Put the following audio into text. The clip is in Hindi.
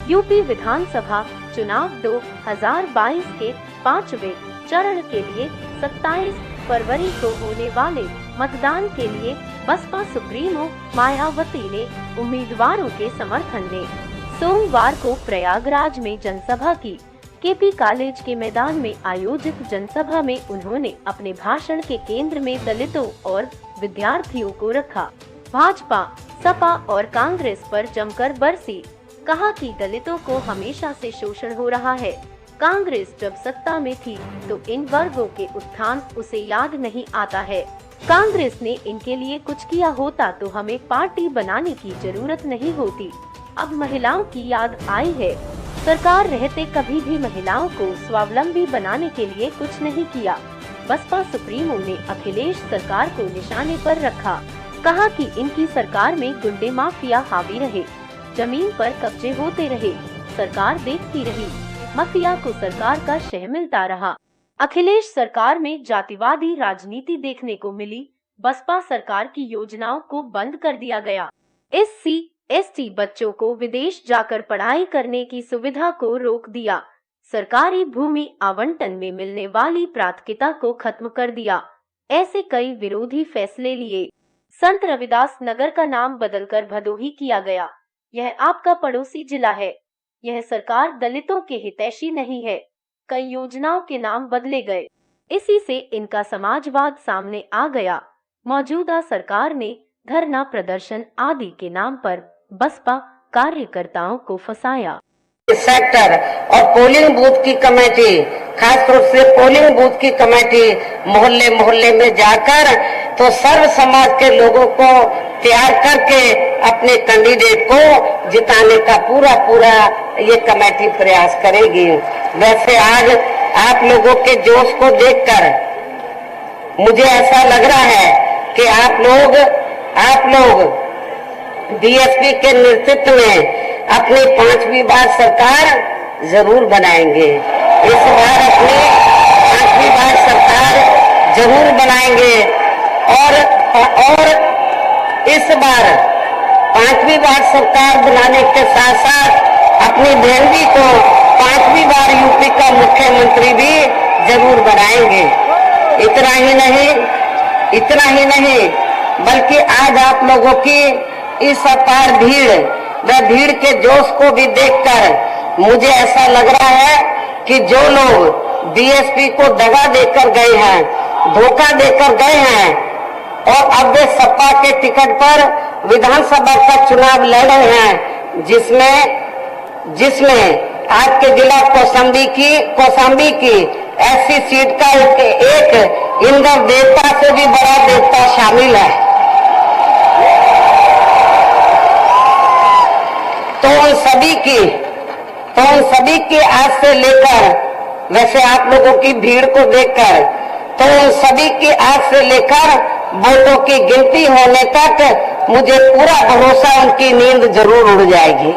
यूपी विधानसभा चुनाव 2022 के 5वें चरण के लिए 27 फरवरी को होने वाले मतदान के लिए बसपा सुप्रीमो मायावती ने उम्मीदवारों के समर्थन में सोमवार को प्रयागराज में जनसभा की। केपी कॉलेज के मैदान में आयोजित जनसभा में उन्होंने अपने भाषण के केंद्र में दलितों और विद्यार्थियों को रखा। भाजपा, सपा और कांग्रेस पर जमकर बरसी। कहा कि दलितों को हमेशा से शोषण हो रहा है। कांग्रेस जब सत्ता में थी तो इन वर्गों के उत्थान उसे याद नहीं आता है। कांग्रेस ने इनके लिए कुछ किया होता तो हमें पार्टी बनाने की जरूरत नहीं होती। अब महिलाओं की याद आई है। सरकार रहते कभी भी महिलाओं को स्वावलंबी बनाने के लिए कुछ नहीं किया। बसपा सुप्रीमो ने अखिलेश सरकार को निशाने पर रखा। कहा कि इनकी सरकार में गुंडे माफिया हावी रहे, जमीन पर कब्जे होते रहे, सरकार देखती रही, माफिया को सरकार का शह मिलता रहा। अखिलेश सरकार में जातिवादी राजनीति देखने को मिली। बसपा सरकार की योजनाओं को बंद कर दिया गया। SC, ST बच्चों को विदेश जाकर पढ़ाई करने की सुविधा को रोक दिया। सरकारी भूमि आवंटन में मिलने वाली प्राथमिकता को खत्म कर दिया। ऐसे कई विरोधी फैसले लिए। संत रविदास नगर का नाम बदलकर भदोही किया गया। यह आपका पड़ोसी जिला है। यह सरकार दलितों के हितैषी नहीं है। कई योजनाओं के नाम बदले गए। इसी से इनका समाजवाद सामने आ गया। मौजूदा सरकार ने धरना प्रदर्शन आदि के नाम पर बसपा कार्यकर्ताओं को फंसाया। सेक्टर और पोलिंग बूथ की कमेटी, खास तौर से पोलिंग बूथ की कमेटी मोहल्ले मोहल्ले में जाकर तो सर्व समाज के लोगों को तैयार करके अपने कैंडिडेट को जिताने का पूरा ये कमेटी प्रयास करेगी। वैसे आज आप लोगों के जोश को देखकर मुझे ऐसा लग रहा है कि आप लोग बीएसपी के नेतृत्व में अपनी 5वीं बार सरकार जरूर बनाएंगे। इस बार अपनी 5वीं बार सरकार जरूर बनाएंगे और इस बार 5वीं बार सरकार बनाने के साथ साथ अपनी बहन जी को 5वीं बार यूपी का मुख्यमंत्री भी जरूर बनाएंगे। इतना ही नहीं बल्कि आज आप लोगों की इस अपार भीड़ के जोश को भी देखकर मुझे ऐसा लग रहा है कि जो लोग बीएसपी को दगा देकर गए हैं, धोखा देकर गए हैं और अब वे सपा के टिकट पर विधानसभा का चुनाव लड़ रहे हैं, जिसमें आपके जिला कौशाम्बी की ऐसी सीट का एक इंद्र देवता से भी बड़ा देवता शामिल है। तो उन सभी की आज से लेकर, वैसे आप लोगों की भीड़ को देखकर, तो उन सभी की आज से लेकर वोटों की गिनती होने तक मुझे पूरा भरोसा उनकी नींद जरूर उड़ जाएगी।